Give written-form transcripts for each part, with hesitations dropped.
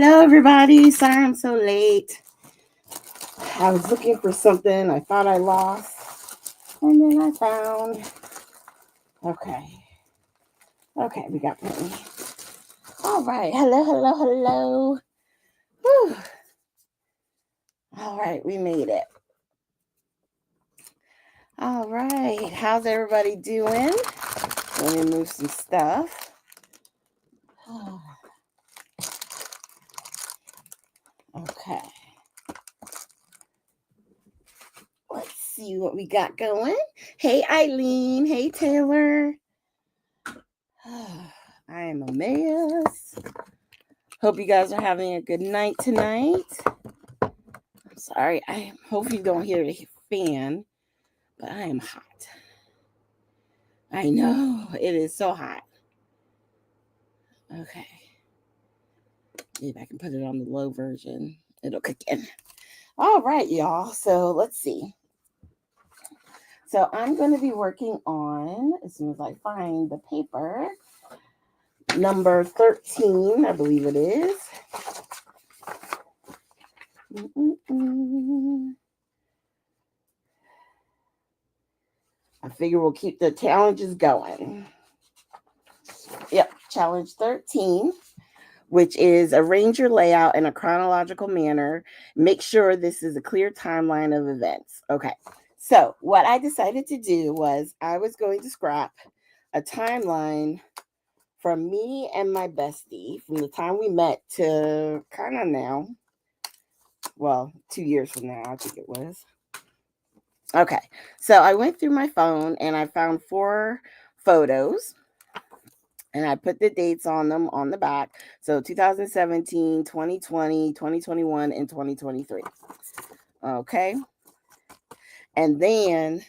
Hello, everybody. Sorry I'm so late. I was looking for something I thought I lost, and then I found. Okay. Okay, we got plenty. All right. Hello, hello, hello. Whew. All right, we made it. All right. How's everybody doing? Let me move some stuff. Okay. Let's see what we got going. Hey, Eileen. Hey, Taylor. I am a mess. Hope you guys are having a good night tonight. I'm sorry. I hope you don't hear the fan, but I am hot. I know. It is so hot. Okay. Maybe I can put it on the low version. It'll kick in. All right, y'all. So let's see. So I'm going to be working on, as soon as I find the paper, number 13, I believe it is. I figure we'll keep the challenges going. Yep, challenge 13, which is arrange your layout in a chronological manner. Make sure this is a clear timeline of events. Okay, so what I decided to do was I was going to scrap a timeline from me and my bestie from the time we met to kind of now. Well, 2 years from now, I think it was. Okay, so I went through my phone and I found 4 photos and I put the dates on them on the back. So 2017, 2020, 2021, and 2023. Okay. And then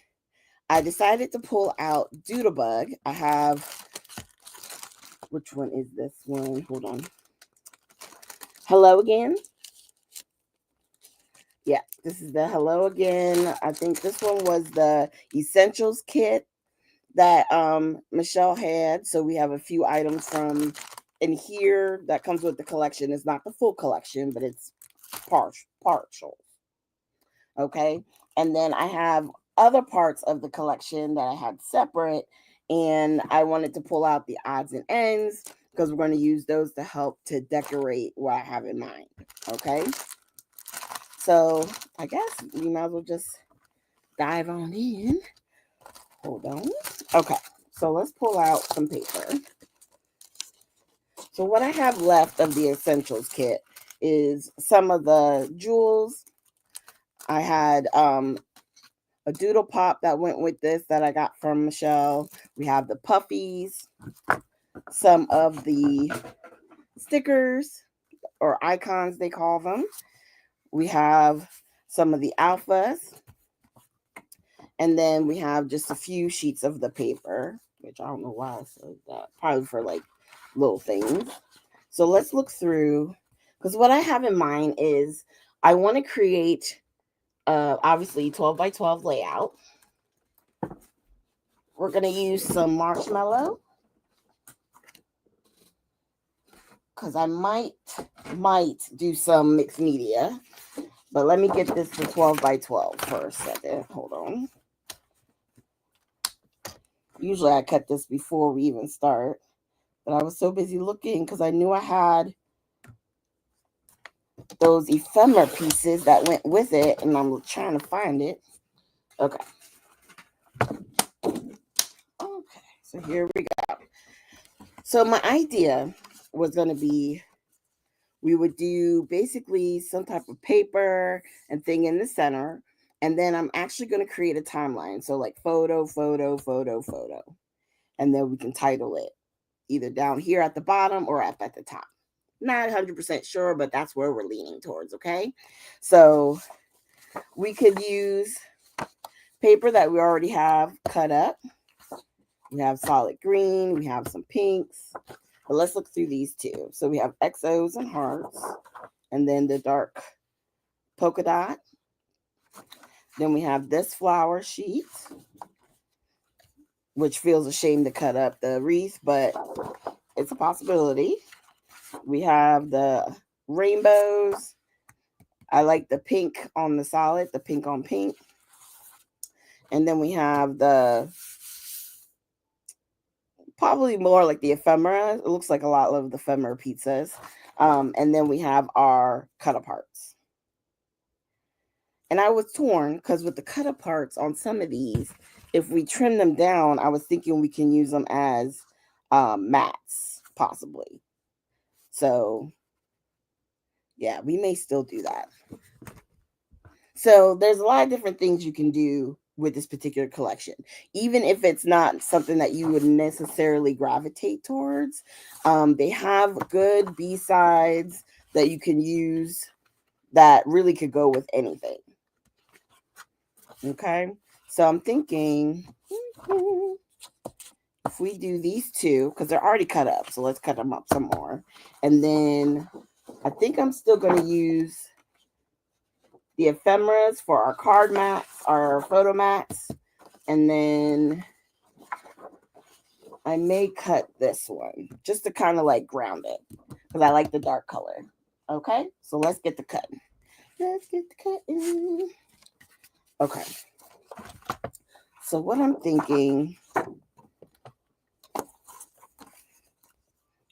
I decided to pull out Doodlebug. I have, which one is this one? Hold on. Hello Again. Yeah, this is the Hello Again. I think this one was the Essentials kit that Michelle had. So we have a few items from in here that comes with the collection. It's not the full collection, but it's partial. Okay. And then I have other parts of the collection that I had separate, and I wanted to pull out the odds and ends because we're going to use those to help to decorate what I have in mind. Okay. So I guess we might as well just dive on in. Hold on. Okay. So let's pull out some paper. So what I have left of the Essentials kit is some of the jewels. I had a doodle pop that went with this that I got from Michelle. We have the puffies, some of the stickers or icons they call them. We have some of the alphas. And then we have just a few sheets of the paper, which I don't know why I said that. Probably for like little things. So let's look through, because what I have in mind is I want to create obviously 12 by 12 layout. We're going to use some marshmallow because I might do some mixed media, but let me get this to 12 by 12 for a second. Hold on. Usually I cut this before we even start, but I was so busy looking because I knew I had those ephemera pieces that went with it, and I'm trying to find it. Okay. Okay, so here we go. So my idea was going to be we would do basically some type of paper and thing in the center, and then I'm actually going to create a timeline. So like photo, photo, photo, photo. And then we can title it either down here at the bottom or up at the top. Not 100% sure, but that's where we're leaning towards, okay? So we could use paper that we already have cut up. We have solid green, we have some pinks, but let's look through these two. So we have XOs and hearts, and then the dark polka dot. Then we have this flower sheet, which feels ashamed to cut up the wreath, but it's a possibility. We have the rainbows. I like the pink on the solid, the pink on pink. And then we have the, probably more like the ephemera. It looks like a lot of the ephemera pizzas. And then we have our cut aparts. And I was torn because with the cut aparts on some of these, if we trim them down, I was thinking we can use them as mats, possibly. So, yeah, we may still do that. So there's a lot of different things you can do with this particular collection, even if it's not something that you would necessarily gravitate towards. They have good B-sides that you can use that really could go with anything. Okay, so I'm thinking if we do these two, because they're already cut up, so let's cut them up some more. And then I think I'm still going to use the ephemeras for our card mats, our photo mats. And then I may cut this one just to kind of like ground it because I like the dark color. Okay, so let's get the cut. Let's get the cutting. Okay. So what I'm thinking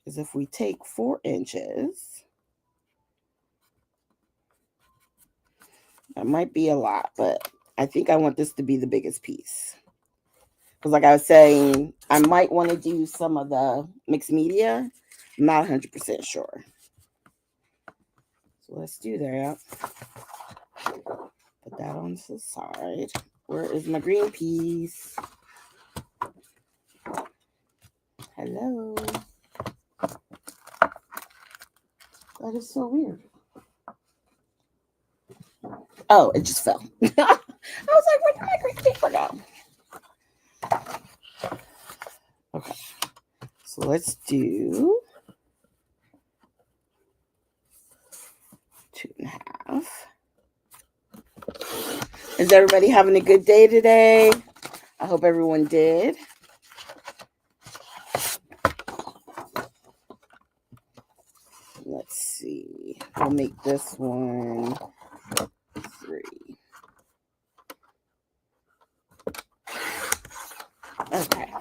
is if we take 4 inches, that might be a lot, but I think I want this to be the biggest piece. Because like I was saying, I might want to do some of the mixed media. I'm not 100% sure. So let's do that. Put that on the side. Where is my green piece? Hello. That is so weird. Oh, it just fell. I was like, where did my green paper go? Okay. So let's do 2.5. Is everybody having a good day today? I hope everyone did. Let's see. We'll make this one 3. Okay.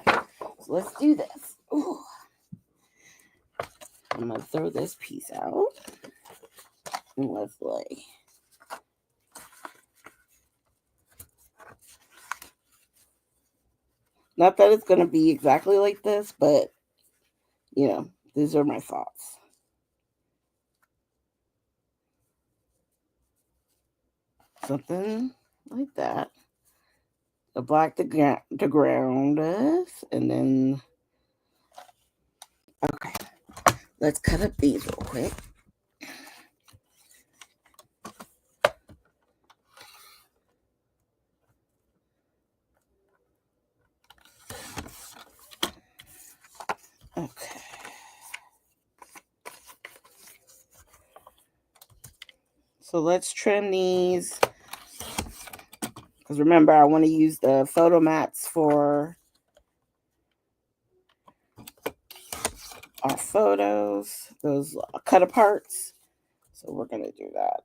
So let's do this. Ooh. I'm going to throw this piece out. And let's lay. Not that it's going to be exactly like this, but, you know, these are my thoughts. Something like that. The black to ground us. And then, okay. Let's cut up these real quick. Okay. So let's trim these. Because remember, I want to use the photo mats for our photos, those cut aparts. So we're going to do that.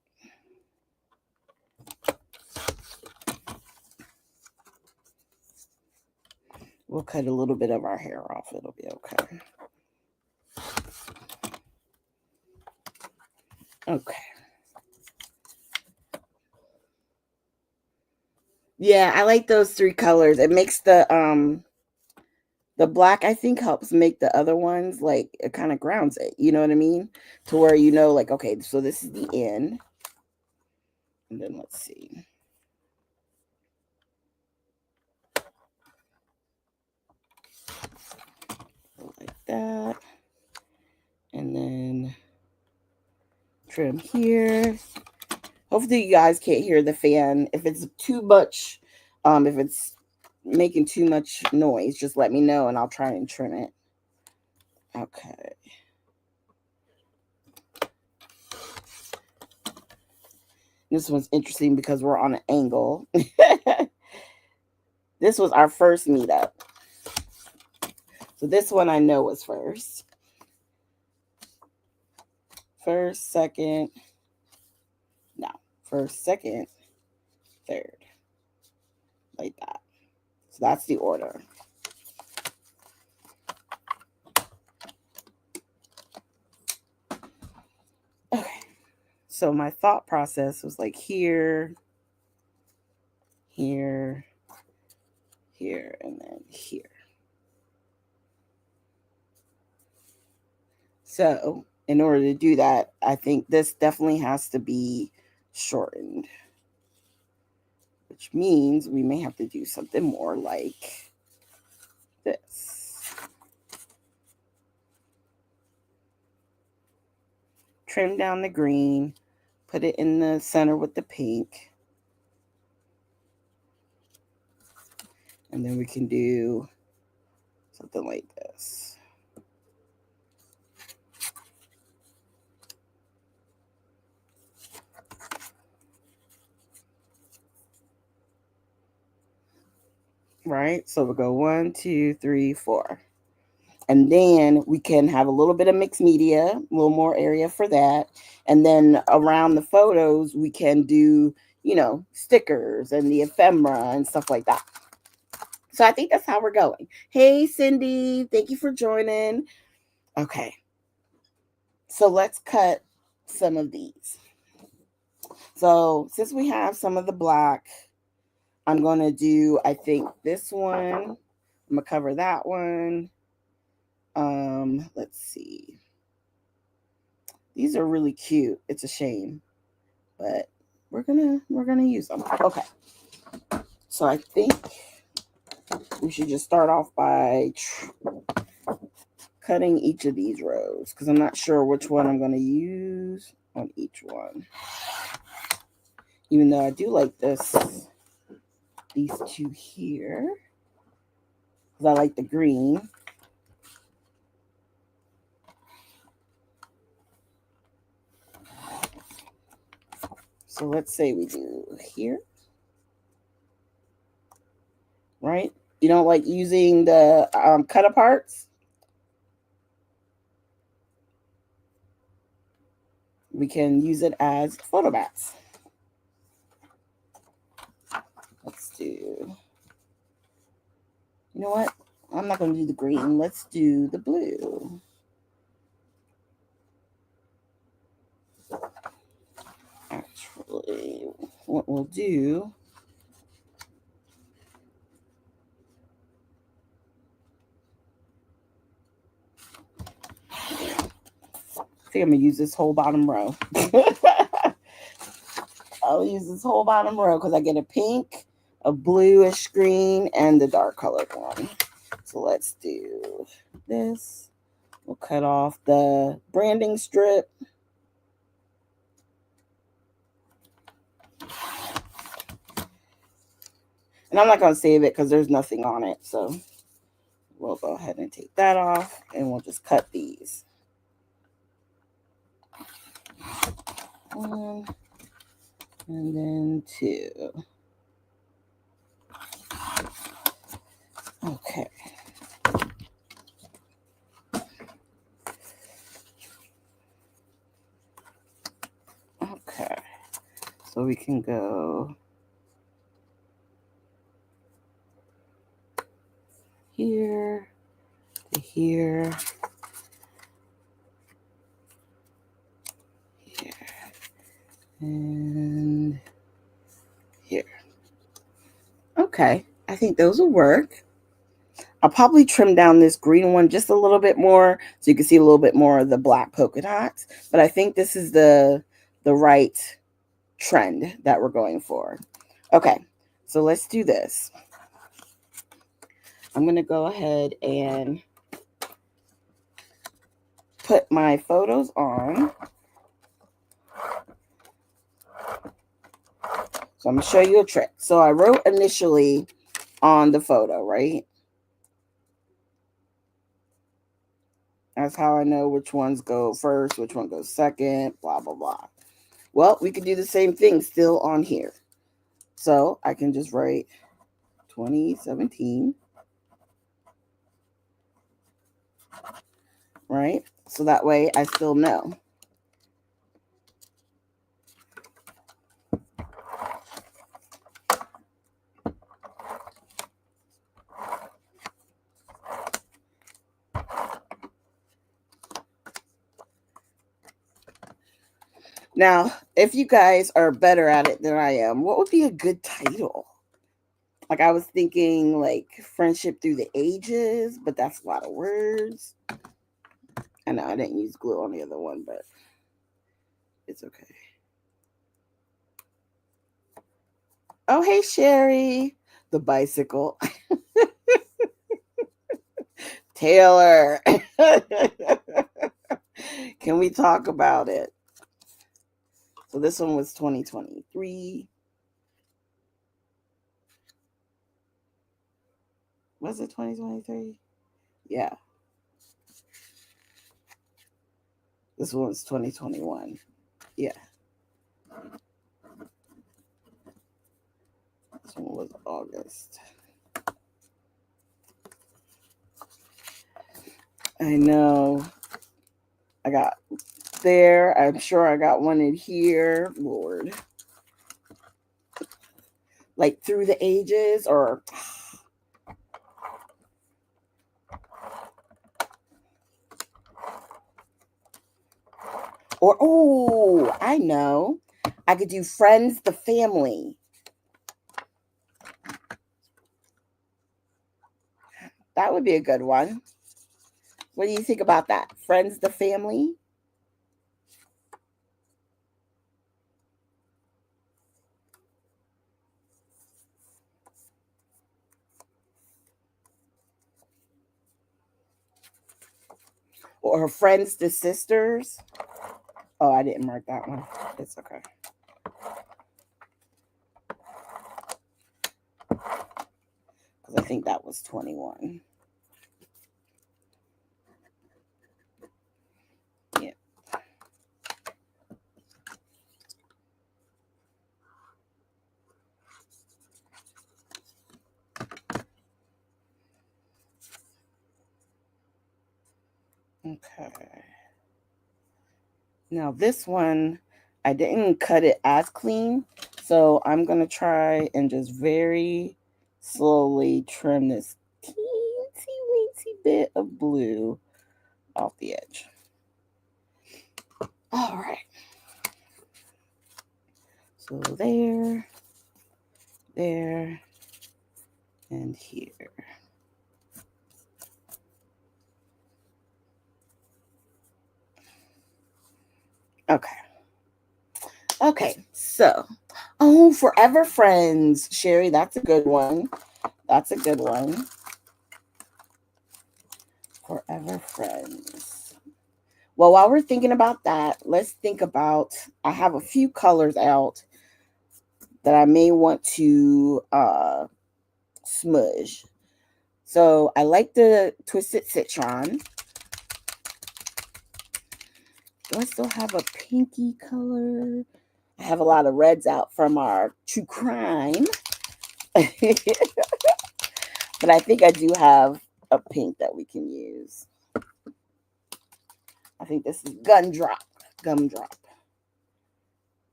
We'll cut a little bit of our hair off. It'll be okay. Okay. Yeah, I like those 3 colors. It makes the black, I think, helps make the other ones, like, it kind of grounds it. You know what I mean? To where you know, like, okay, so this is the end. And then let's see. Like that. And then trim here. Hopefully you guys can't hear the fan. If it's too much, if it's making too much noise, just let me know and I'll try and trim it. Okay. This one's interesting because we're on an angle. This was our first meetup. So this one I know was first. first, second, no, first, second, third, like that. So that's the order. Okay. So my thought process was like here, here, here, and then here. So in order to do that, I think this definitely has to be shortened, which means we may have to do something more like this. Trim down the green, put it in the center with the pink. And then we can do something like this. Right? So we'll go 1, 2, 3, 4. And then we can have a little bit of mixed media, a little more area for that. And then around the photos, we can do, stickers and the ephemera and stuff like that. So I think that's how we're going. Hey, Cindy, thank you for joining. Okay. So let's cut some of these. So since we have some of the black, I'm going to do, I think, this one. I'm going to cover that one. Let's see. These are really cute. It's a shame, but we're gonna use them. Okay. So I think we should just start off by cutting each of these rows because I'm not sure which one I'm going to use on each one. Even though I do like these two here because I like the green. So let's say we do here, right? You don't like using the cut aparts? We can use it as photo mats. Let's do, you know what? I'm not going to do the green. Let's do the blue. Actually, what we'll do, I think I'm going to use this whole bottom row. I'll use this whole bottom row because I get a pink, a bluish green, and the dark colored one. So let's do this. We'll cut off the branding strip. And I'm not going to save it because there's nothing on it. So we'll go ahead and take that off and we'll just cut these. 1 and then 2. Okay. Okay. So we can go here to here. Here. And here. Okay. I think those will work. I'll probably trim down this green one just a little bit more so you can see a little bit more of the black polka dots. But I think this is the right trend that we're going for. Okay, so let's do this. I'm going to go ahead and put my photos on. So I'm going to show you a trick. So I wrote initially on the photo, right? That's how I know which ones go first, which one goes second, blah, blah, blah. Well, we could do the same thing still on here. So I can just write 2017. Right? So that way I still know. Now, if you guys are better at it than I am, what would be a good title? Like, I was thinking like Friendship Through the Ages, but that's a lot of words. I know I didn't use glue on the other one, but it's okay. Oh, hey, Sherry. The bicycle. Taylor. Can we talk about it? So this one was 2023. Was it 2023? Yeah. This one was 2021. Yeah. This one was August. I know. I got there. I'm sure I got one in here. Lord. Like Through the Ages or... Or, oh, I know. I could do Friends, the Family. That would be a good one. What do you think about that? Friends, the Family? Or Friends, the Sisters? Oh, I didn't mark that one. It's okay. Because I think that was 21. Yeah. Okay. Now this one, I didn't cut it as clean. So I'm going to try and just very slowly trim this teensy weensy bit of blue off the edge. All right. So there, and here. Okay. Okay, so, oh, Forever Friends, Sherry, that's a good one. That's a good one. Forever Friends. Well, while we're thinking about that, let's think about, I have a few colors out that I may want to smudge. So I like the Twisted Citron. Do I still have a pinky color? I have a lot of reds out from our true crime. But I think I do have a pink that we can use. I think this is Gumdrop.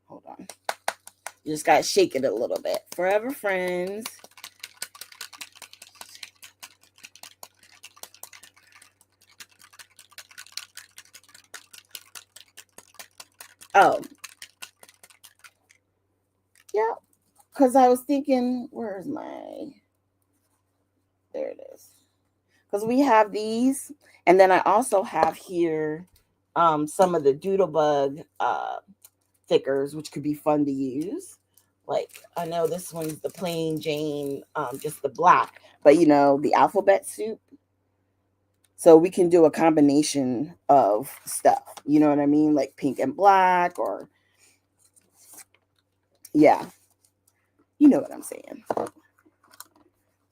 Hold on. You just got to shake it a little bit. Forever Friends. Oh. Yeah. Because I was thinking, where's my... There it is. Because we have these. And then I also have here some of the Doodlebug thickers, which could be fun to use. Like, I know this one's the plain Jane, just the black. But, you know, the alphabet soup. So we can do a combination of stuff. You know what I mean? Like pink and black or... Yeah. You know what I'm saying.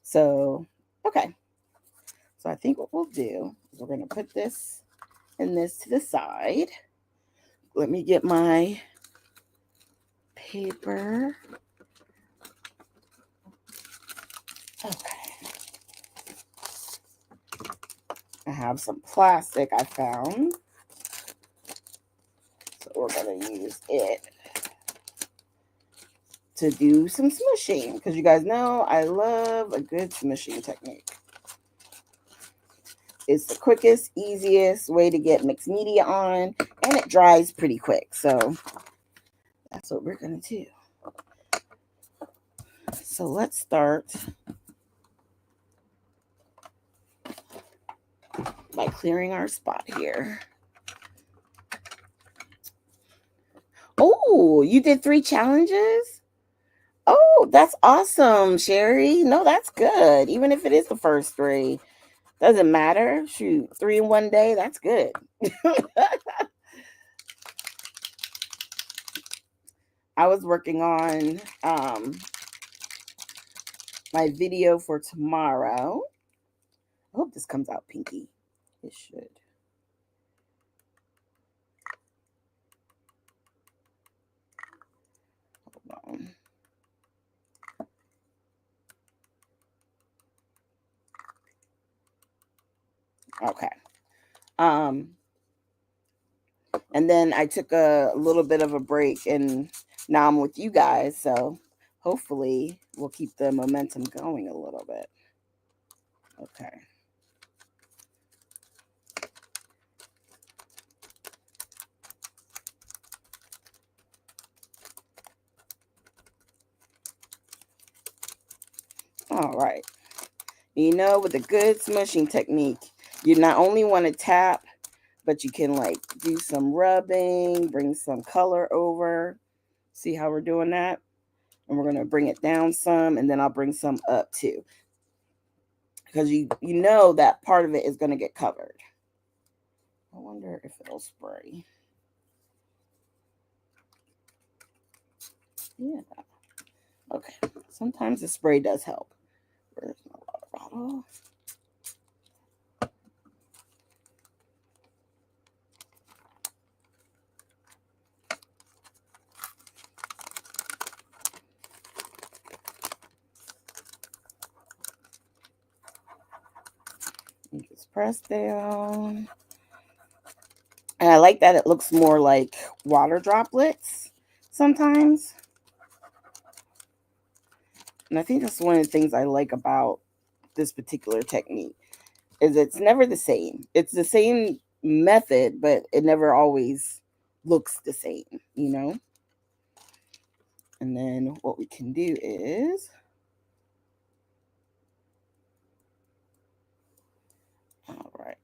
So, okay. So I think what we'll do is we're going to put this and this to the side. Let me get my paper. Okay. I have some plastic I found. So we're going to use it to do some smushing. Because you guys know I love a good smushing technique. It's the quickest, easiest way to get mixed media on. And it dries pretty quick. So That's what we're going to do. So let's start by clearing our spot here. Oh, you did 3 challenges? Oh, that's awesome, Sherry. No, that's good. Even if it is the first 3, doesn't matter. Shoot, 3 in one day, that's good. I was working on my video for tomorrow. I hope this comes out pinky. It should. Hold on. Okay. And then I took a little bit of a break and now I'm with you guys. So hopefully we'll keep the momentum going a little bit. Okay. All right. You know, with a good smushing technique, you not only want to tap, but you can like do some rubbing, bring some color over. See how we're doing that? And we're going to bring it down some, and then I'll bring some up too. Because you know that part of it is going to get covered. I wonder if it'll spray. Yeah. Okay. Sometimes the spray does help. Where's my water bottle? You just press down. And I like that it looks more like water droplets sometimes. And I think that's one of the things I like about this particular technique is it's never the same. It's the same method, but it never always looks the same, you know? And then what we can do is all right.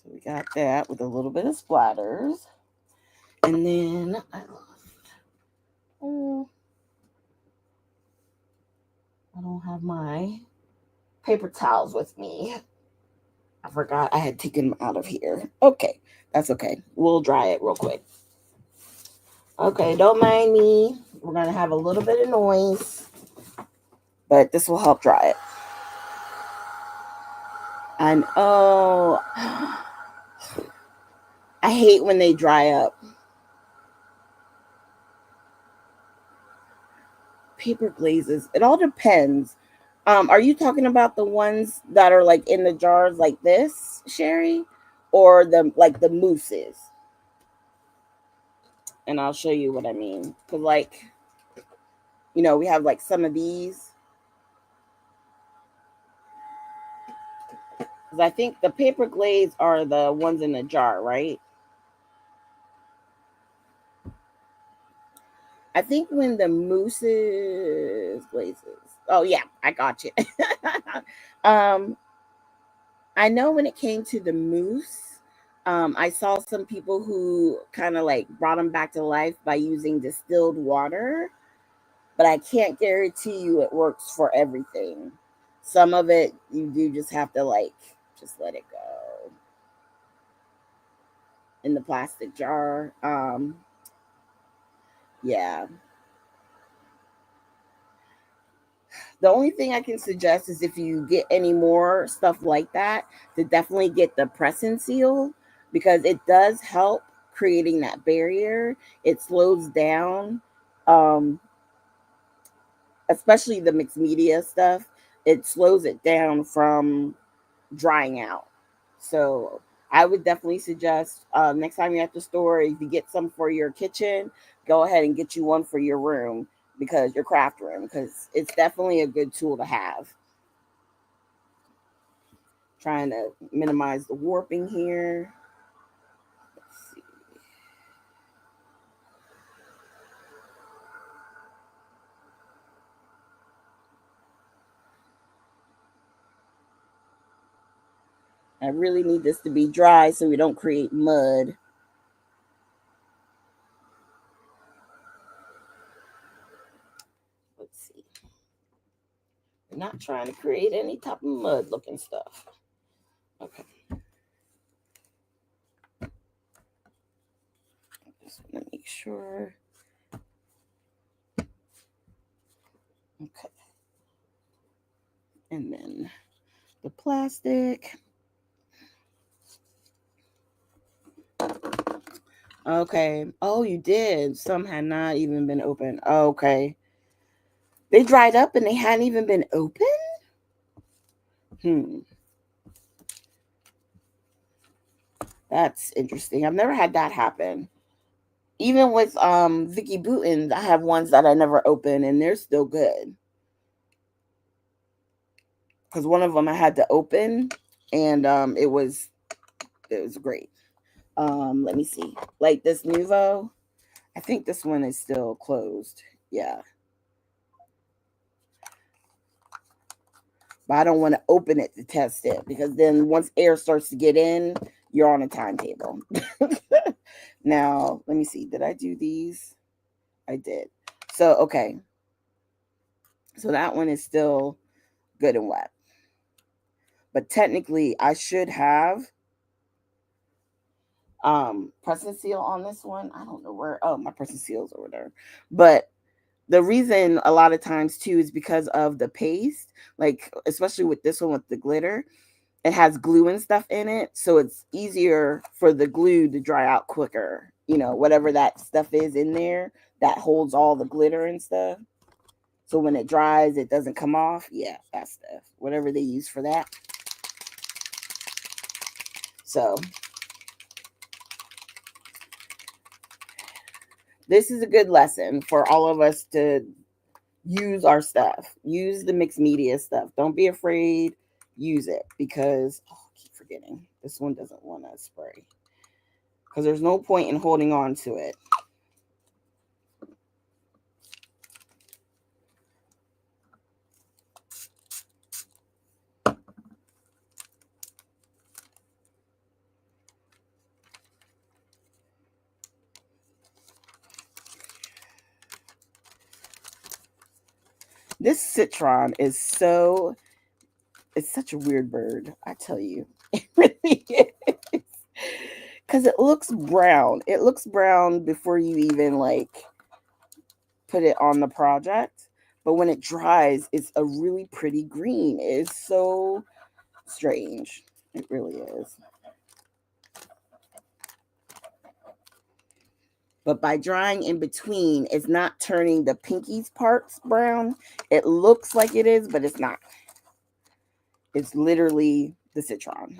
So we got that with a little bit of splatters. And then I don't have my paper towels with me. I forgot I had taken them out of here. Okay, that's okay. We'll dry it real quick. Okay, don't mind me. We're going to have a little bit of noise, but this will help dry it. And oh, I hate when they dry up. Paper glazes. It all depends. Are you talking about the ones that are like in the jars like this, Sherry? Or the like the mousses? And I'll show you what I mean. Cause like, you know, we have like some of these. Cause I think the paper glaze are the ones in the jar, right? I think when the mousses glazes. Oh yeah, I got you. um, I know when it came to the mousse, I saw some people who kind of like brought them back to life by using distilled water, but I can't guarantee you it works for everything. Some of it you do just have to like just let it go in the plastic jar. Yeah. The only thing I can suggest is if you get any more stuff like that, to definitely get the press and seal because it does help creating that barrier. It slows down, um, especially the mixed media stuff. It slows it down from drying out. So I would definitely suggest next time you're at the store, if you get some for your kitchen, go ahead and get you one for your room because your craft room, because it's definitely a good tool to have. Trying to minimize the warping here. I really need this to be dry so we don't create mud. Let's see. We're not trying to create any type of mud looking stuff. Okay. Just want to make sure. Okay. And then the plastic. Okay. Oh, you did. Some had not even been open. Okay. They dried up and they hadn't even been open? That's interesting. I've never had that happen. Even with Vicky Booten, I have ones that I never open and they're still good. Because one of them I had to open and it was great. Let me see. Like this Nuvo, I think this one is still closed. Yeah. But I don't want to open it to test it because then once air starts to get in, you're on a timetable. Now, let me see. Did I do these? I did. So, okay. So that one is still good and wet. But technically, I should have press and seal on this one. I don't know where. Oh, my press and seal's over there. But the reason a lot of times too is because of the paste, like especially with this one with the glitter, it has glue and stuff in it, so it's easier for the glue to dry out quicker. You know, whatever that stuff is in there that holds all the glitter and stuff. So when it dries, it doesn't come off. Yeah, that stuff. Whatever they use for that. So this is a good lesson for all of us to use our stuff. Use the mixed media stuff. Don't be afraid. Use it because I keep forgetting. This one doesn't want to spray because there's no point in holding on to it. This citron is it's such a weird bird, I tell you. It really is. Because it looks brown. It looks brown before you even like put it on the project. But when it dries, it's a really pretty green. It's so strange. It really is. But by drying in between, it's not turning the pinkies parts brown. It looks like it is, but it's not. It's literally the citron.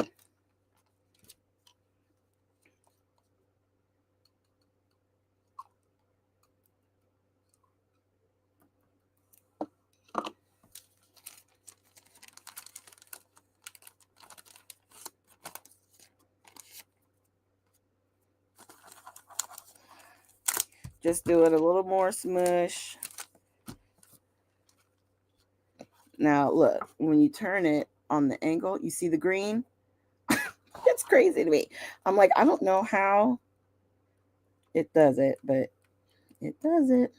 Just do it a little more smush. Now, look, when you turn it on the angle, you see the green? It's crazy to me. I'm like, I don't know how it does it, but it does it.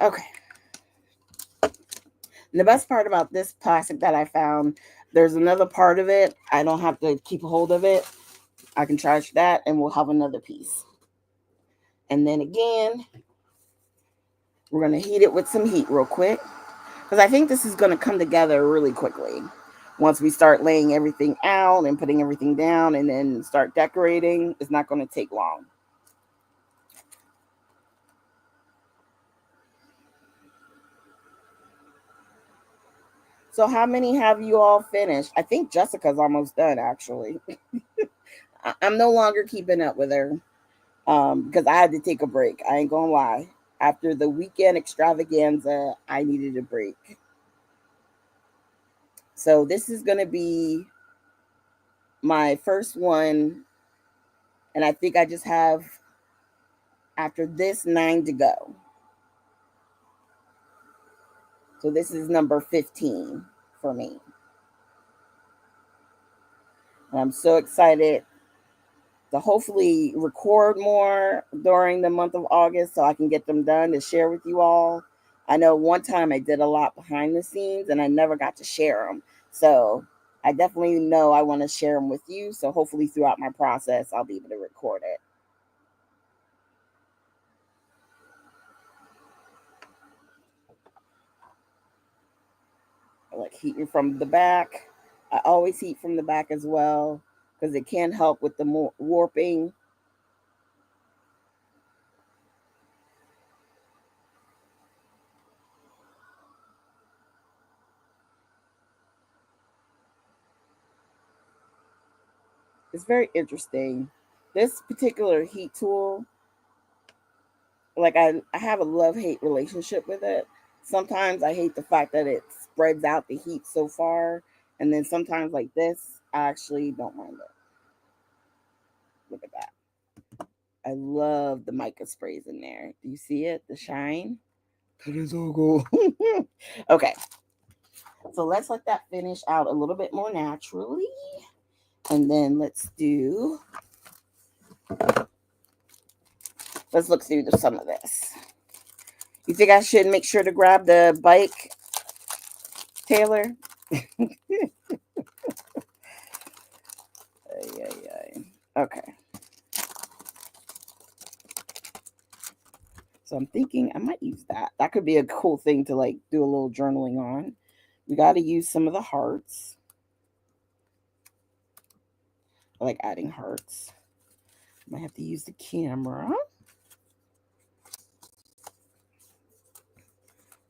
Okay. And the best part about this plastic that I found, there's another part of it. I don't have to keep a hold of it. I can charge that and we'll have another piece. And then again, we're going to heat it with some heat real quick because I think this is going to come together really quickly. Once we start laying everything out and putting everything down and then start decorating, it's not going to take long. So how many have you all finished? I think Jessica's almost done, actually. I'm no longer keeping up with her because I had to take a break. I ain't going to lie. After the weekend extravaganza, I needed a break. So this is going to be my first one. And I think I just have, after this, 9 to go. So this is number 15 for me. And I'm so excited to hopefully record more during the month of August so I can get them done to share with you all. I know one time I did a lot behind the scenes and I never got to share them. So I definitely know I want to share them with you. So hopefully throughout my process, I'll be able to record it. I like heating from the back. I always heat from the back as well because it can help with the warping. It's very interesting. This particular heat tool, like I have a love-hate relationship with it. Sometimes I hate the fact that it spreads out the heat so far. And then sometimes like this, I actually don't mind it. Look at that. I love the mica sprays in there. Do you see it? The shine? That is so cool. Okay. So let's let that finish out a little bit more naturally. And then let's look through some of this. You think I should make sure to grab the bike, Taylor? Okay. So I'm thinking I might use that. That could be a cool thing to like do a little journaling on. We got to use some of the hearts. I like adding hearts. Might have to use the camera.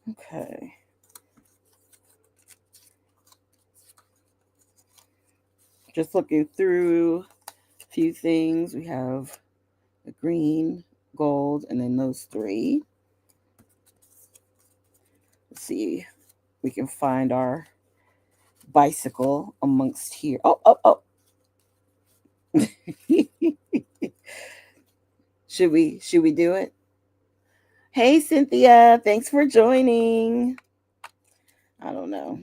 Okay. Just looking through a few things. We have the green, gold, and then those three. Let's see. We can find our bicycle amongst here. Oh. Should we do it? Hey Cynthia, thanks for joining. I don't know.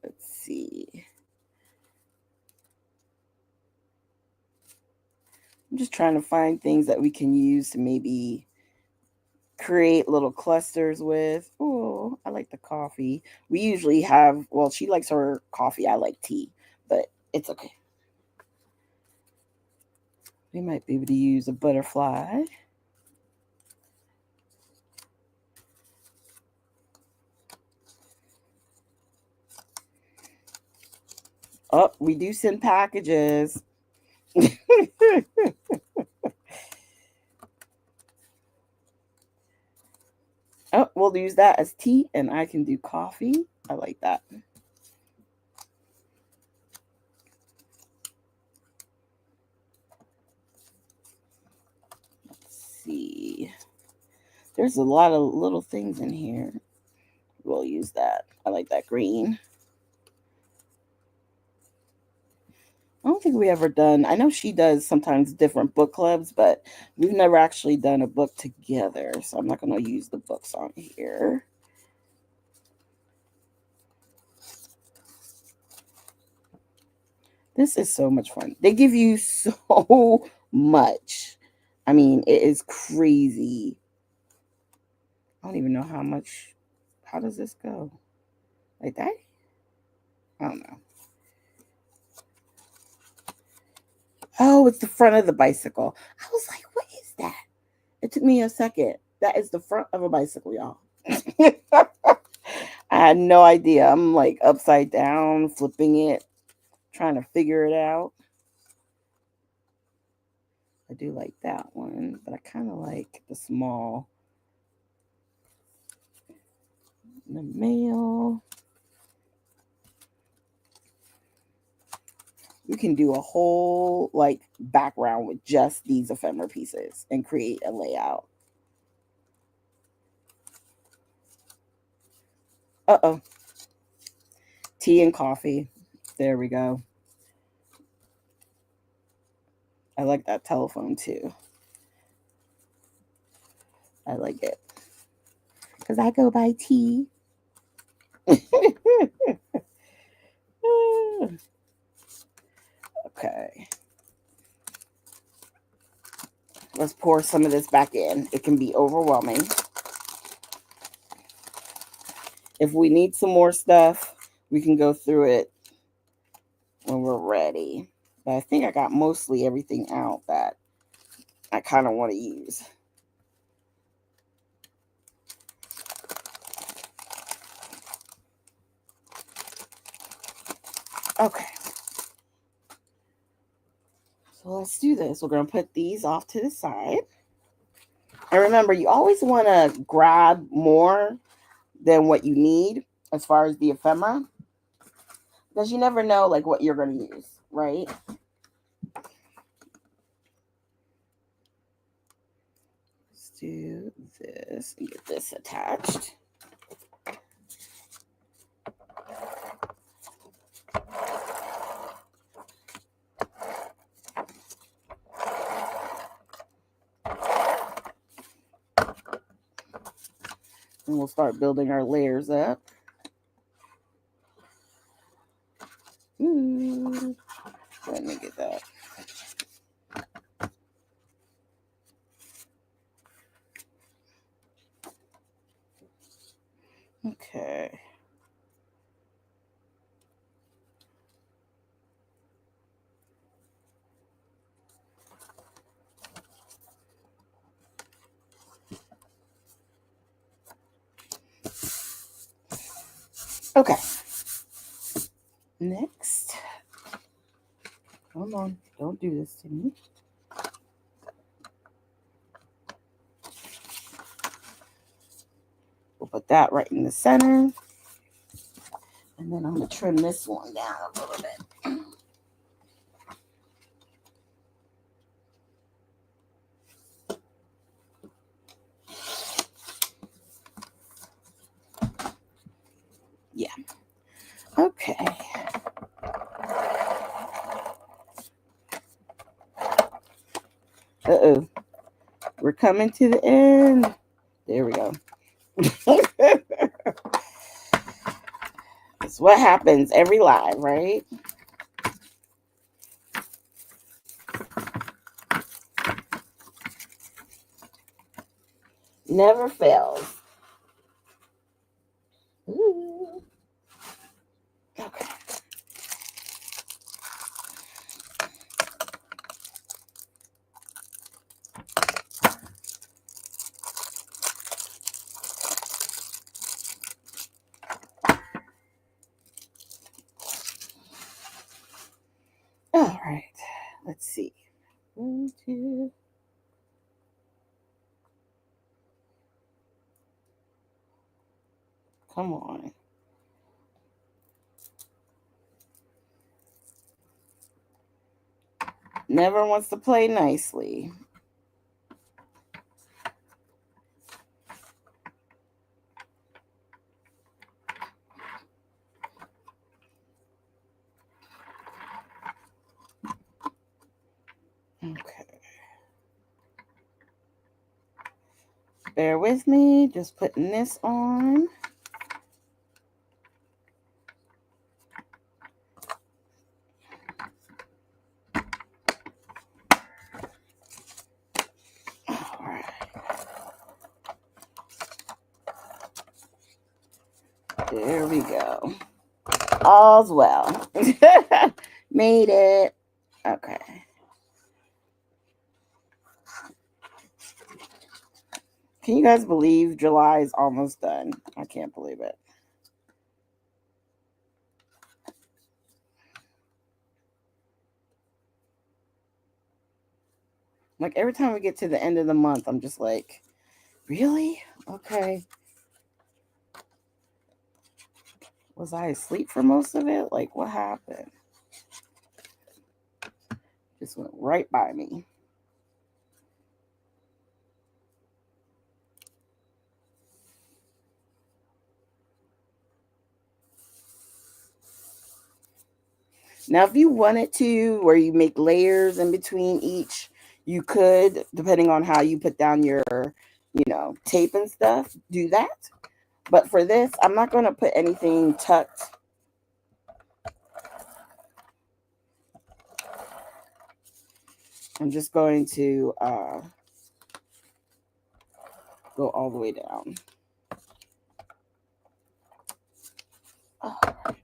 Let's see. I'm just trying to find things that we can use to maybe create little clusters with. Oh, I like the coffee. We usually have, well, she likes her coffee. I like tea, but it's okay. We might be able to use a butterfly. Oh, we do send packages. Oh, we'll use that as tea and I can do coffee. I like that. Let's see. There's a lot of little things in here. We'll use that. I like that green. I don't think we ever done, I know she does sometimes different book clubs, but we've never actually done a book together. So I'm not going to use the books on here. This is so much fun. They give you so much. I mean, it is crazy. I don't even know how much. How does this go? Like that? I don't know. Oh, it's the front of the bicycle. I was like, what is that? It took me a second. That is the front of a bicycle, y'all. I had no idea. I'm like upside down, flipping it, trying to figure it out. I do like that one, but I kind of like the small. The mail. We can do a whole like background with just these ephemera pieces and create a layout. Uh-oh. Tea and coffee. There we go. I like that telephone too. I like it. because I go by T. Okay. Let's pour some of this back in. It can be overwhelming. If we need some more stuff, we can go through it when we're ready. But I think I got mostly everything out that I kind of want to use. Okay. So let's do this. We're going to put these off to the side. And remember, you always want to grab more than what you need as far as the ephemera, because you never know like what you're going to use, right? Let's do this and get this attached. And we'll start building our layers up. Ooh, let me get that. Okay. Okay. Next. Come on, don't do this to me. We'll put that right in the center. And then I'm going to trim this one down a little bit. Yeah. Okay. Uh-oh. We're coming to the end. There we go. That's what happens every live, right? Never fails. Ooh. Okay. All right. Let's see. 1, 2. Come on. Never wants to play nicely. Okay. Bear with me. Just putting this on. All right. There we go. All's well. Made it. Okay. Can you guys believe July is almost done? I can't believe it. Like every time we get to the end of the month, I'm just like, really? Okay. Was I asleep for most of it? Like, what happened? Just went right by me. Now, if you wanted to, where you make layers in between each, you could, depending on how you put down your, tape and stuff, do that. But for this, I'm not going to put anything tucked. I'm just going to go all the way down. All right.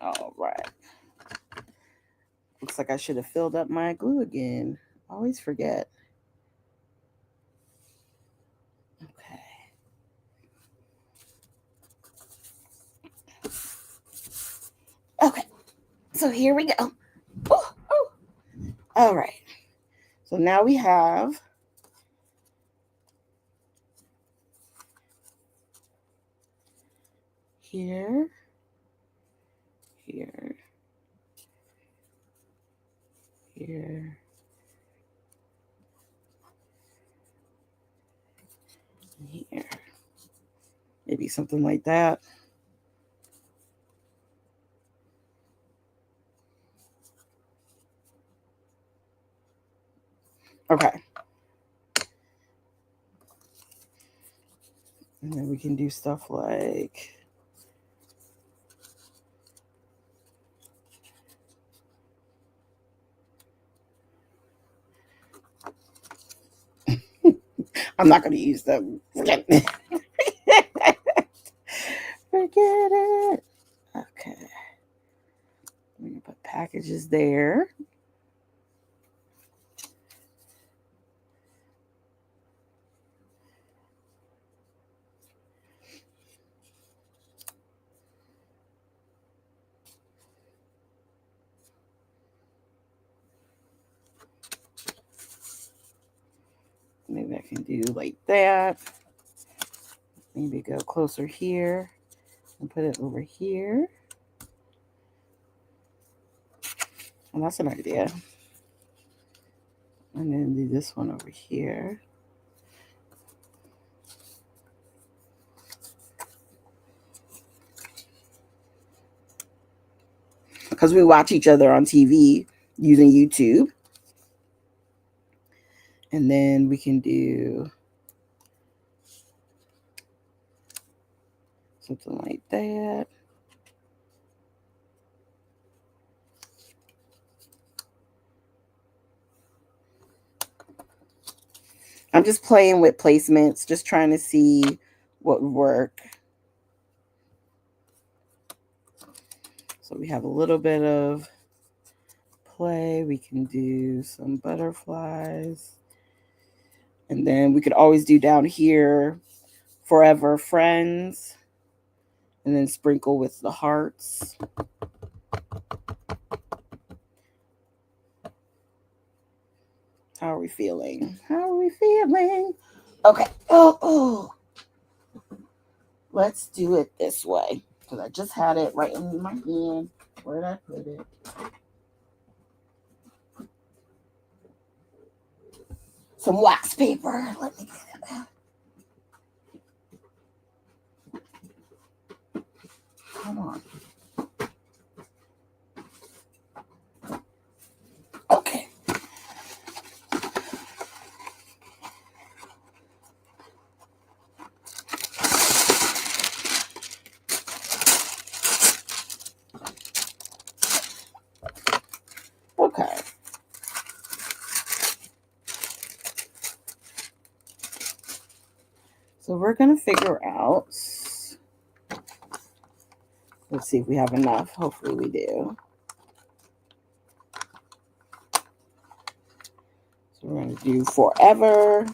All right. Looks like I should have filled up my glue again. I always forget. Okay, so here we go. Oh, oh. All right. So now we have here, here, here, here. Maybe something like that. Okay. And then we can do stuff like I'm not going to use them. Forget it. Forget it. Okay. We're going to put packages there. Maybe I can do like that. Maybe go closer here and put it over here. And that's an idea. And then do this one over here. Because we watch each other on TV using YouTube. And then we can do something like that. I'm just playing with placements, just trying to see what would work. So we have a little bit of play. We can do some butterflies. And then we could always do down here, forever friends. And then sprinkle with the hearts. How are we feeling? How are we feeling? Okay. Oh. Let's do it this way. Because I just had it right in my hand. Where did I put it? Some wax paper. Let me get it. Come on. Okay. Okay. So we're going to figure out. Let's see if we have enough. Hopefully we do. So we're going to do forever.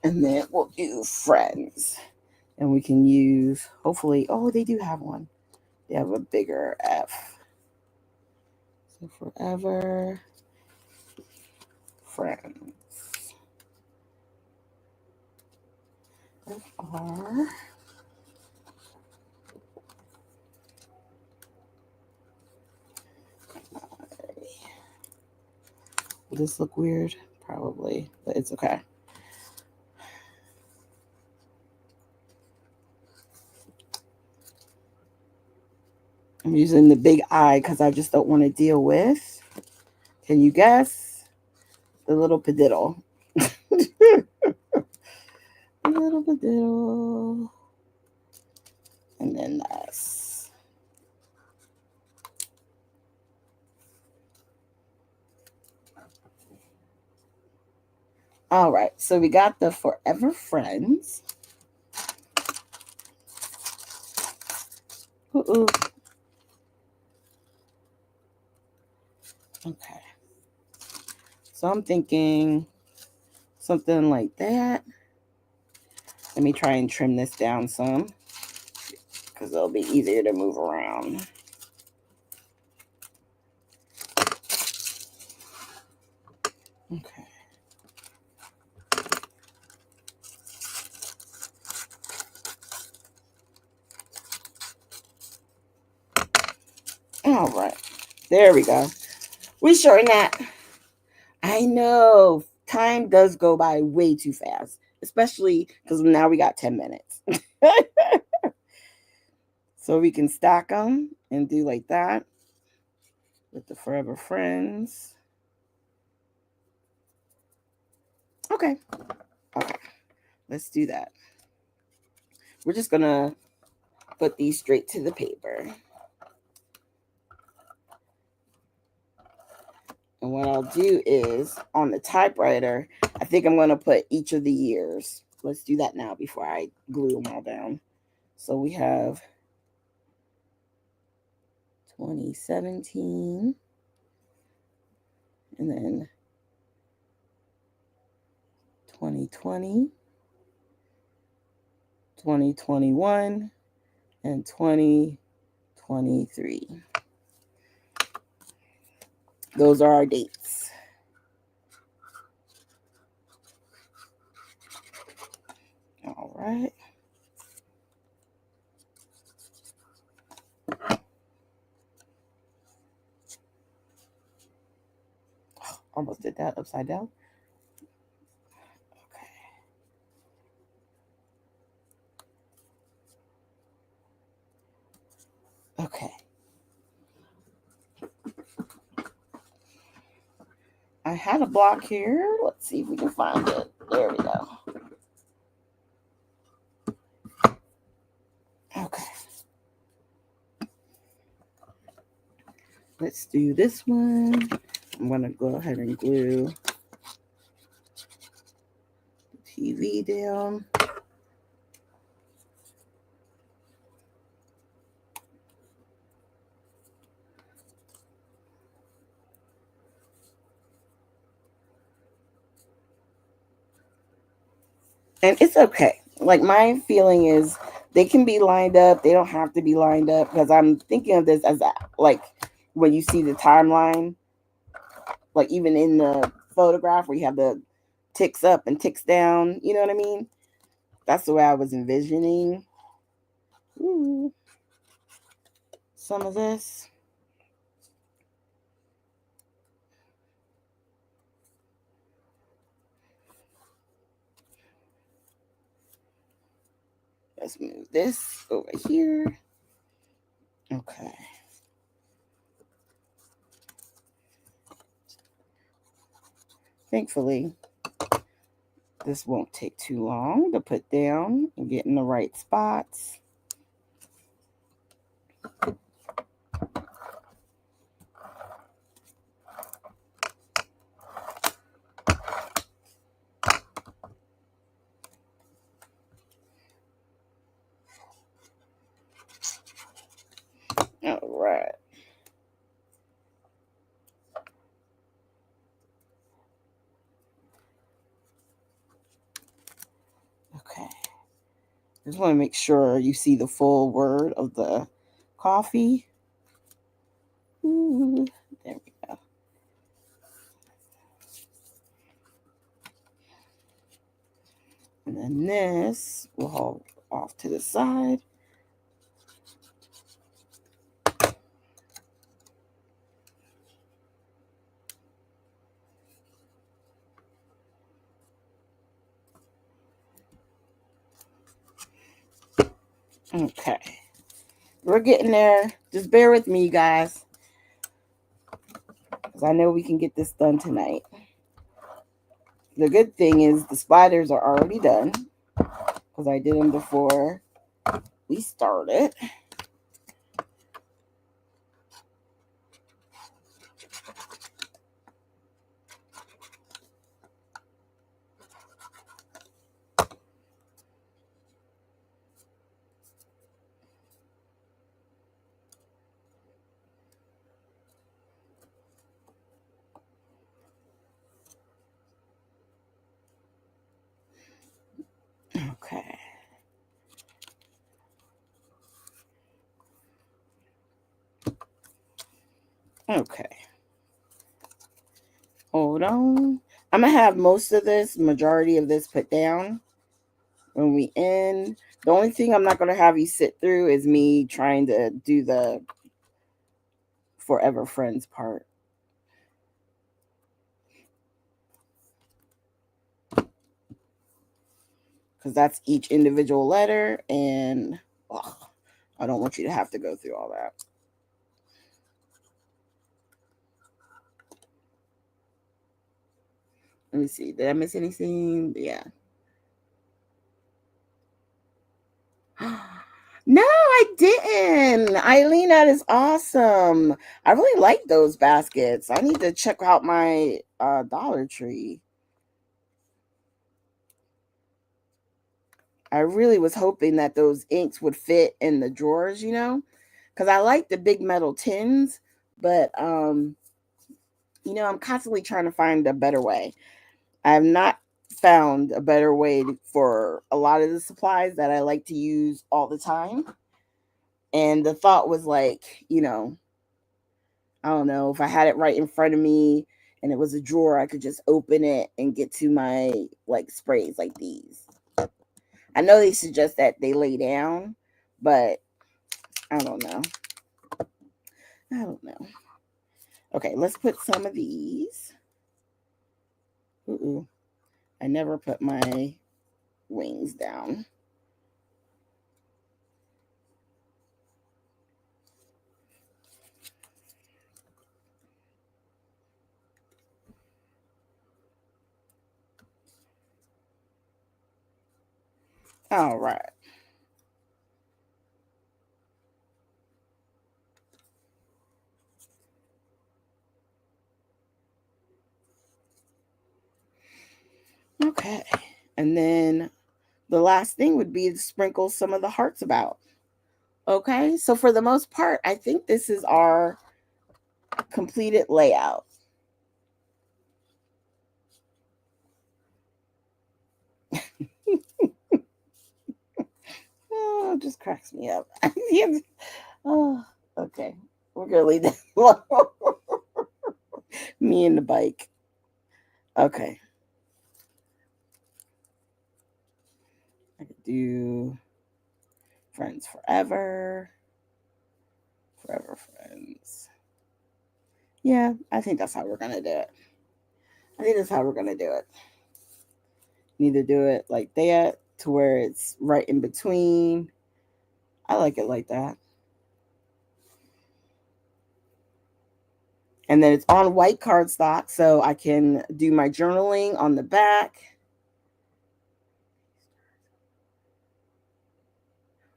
And then we'll do friends. And we can use, hopefully, oh, they do have one. They have a bigger F. So So forever friends. FR. Will this look weird? Probably, but it's okay. I'm using the big I because I just don't want to deal with, can you guess? The little padiddle. A little padiddle. And then this. All right, so we got the forever friends. Ooh. Okay. So I'm thinking something like that. Let me try and trim this down some because it'll be easier to move around. Okay. All right. There we go. We shorten that. I know. Time does go by way too fast, especially because now we got 10 minutes. So we can stack them and do like that with the forever friends. Okay. Okay. Let's do that. We're just going to put these straight to the paper. And what I'll do is on the typewriter, I think I'm going to put each of the years. Let's do that now before I glue them all down. So we have 2017 and then 2020, 2021, and 2023. Those are our dates. All right. Almost did that upside down. Okay. I had a block here. Let's see if we can find it. There we go. Okay. Let's do this one. I'm going to go ahead and glue the TV down. And it's okay. Like, my feeling is they can be lined up. They don't have to be lined up because I'm thinking of this as like when you see the timeline, like even in the photograph where you have the ticks up and ticks down. You know what I mean? That's the way I was envisioning. Ooh. Some of this. Let's move this over here. Okay. Thankfully, this won't take too long to put down and get in the right spots. All right. Okay. Just want to make sure you see the full word of the coffee. Ooh, there we And then this will hold off to the side. Okay. We're getting there. Just bear with me, you guys. Because I know we can get this done tonight. The good thing is the spiders are already done. Because I did them before we started. Okay. Okay. Hold on. I'm going to have majority of this put down when we end. The only thing I'm not going to have you sit through is me trying to do the Forever Friends part. Because that's each individual letter, and I don't want you to have to go through all that. Let me see. Did I miss anything? Yeah. No, I didn't. Eileen, that is awesome. I really like those baskets. I need to check out my Dollar Tree. I really was hoping that those inks would fit in the drawers, because I like the big metal tins, but I'm constantly trying to find a better way. I have not found a better way for a lot of the supplies that I like to use all the time. And the thought was like, I don't know, if I had it right in front of me and it was a drawer, I could just open it and get to my like sprays like these. I know they suggest that they lay down, but I don't know. Okay, let's put some of these. Ooh, I never put my wings down. All right. Okay. And then the last thing would be to sprinkle some of the hearts about. Okay. So for the most part, I think this is our completed layout. Oh, it just cracks me up. Oh, okay. We're going to leave that alone. Me and the bike. Okay. I could do Friends Forever. Forever Friends. Yeah, I think that's how we're going to do it. Need to do it like that to where it's right in between. I like it like that. And then it's on white cardstock, so I can do my journaling on the back.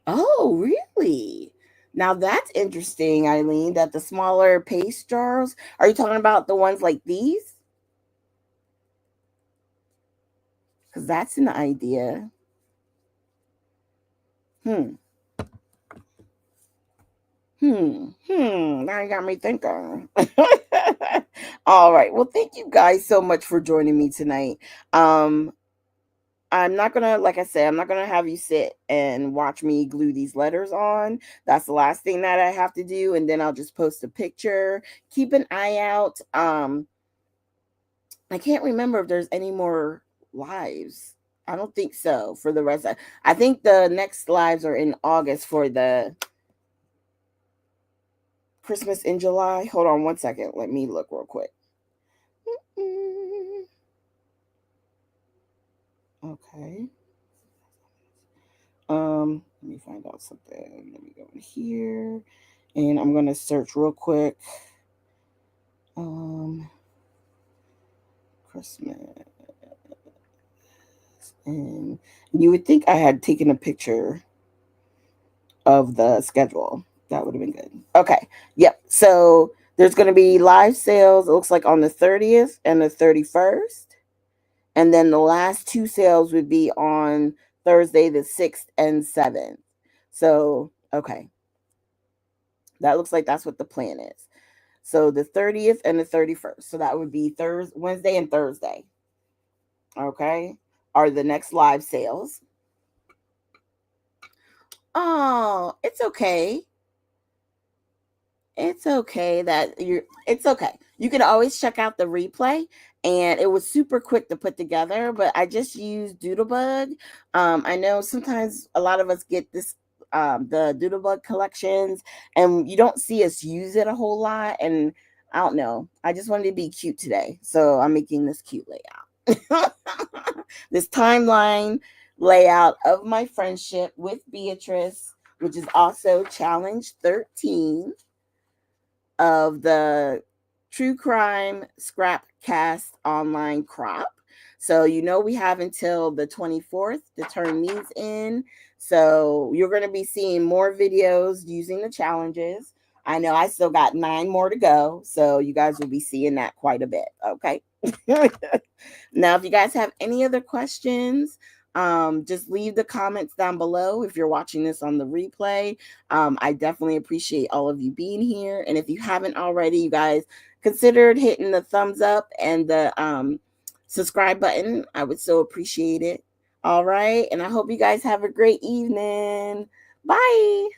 Oh, really? Now that's interesting, Eileen, that the smaller paste jars, are you talking about the ones like these? Because that's an idea. Hmm. Now you got me thinking. All right. Well, thank you guys so much for joining me tonight. I'm not gonna, like I said, I'm not gonna have you sit and watch me glue these letters on. That's the last thing that I have to do, and then I'll just post a picture. Keep an eye out. I can't remember if there's any more lives I don't think so for the rest. I think the next lives are in August for the Christmas in July. Hold on one second. Let me look real quick. Okay. Let me find out something. Let me go in here, and I'm gonna search real quick. Christmas, and you would think I had taken a picture of the schedule. That would have been good. Okay. Yep. So there's going to be live sales. It looks like on the 30th and the 31st, and then the last two sales would be on Thursday the 6th and 7th. So okay. That looks like that's what the plan is. So the 30th and the 31st. So that would be Thursday, Wednesday, and Thursday. Okay. Are the next live sales. Oh, it's okay. It's okay that it's okay. You can always check out the replay, and it was super quick to put together, but I just used Doodlebug. I know sometimes a lot of us get this the Doodlebug collections, and you don't see us use it a whole lot, and I don't know. I just wanted to be cute today, so I'm making this cute layout. This timeline layout of my friendship with Beatrice, which is also challenge 13 of the True Crime Scrap Cast online crop. So, we have until the 24th to turn these in. So, you're going to be seeing more videos using the challenges. I know I still got 9 more to go. So, you guys will be seeing that quite a bit. Okay. Now, if you guys have any other questions, just leave the comments down below if you're watching this on the replay. I definitely appreciate all of you being here. And if you haven't already, you guys considered hitting the thumbs up and the subscribe button. I would so appreciate it. All right. And I hope you guys have a great evening. Bye.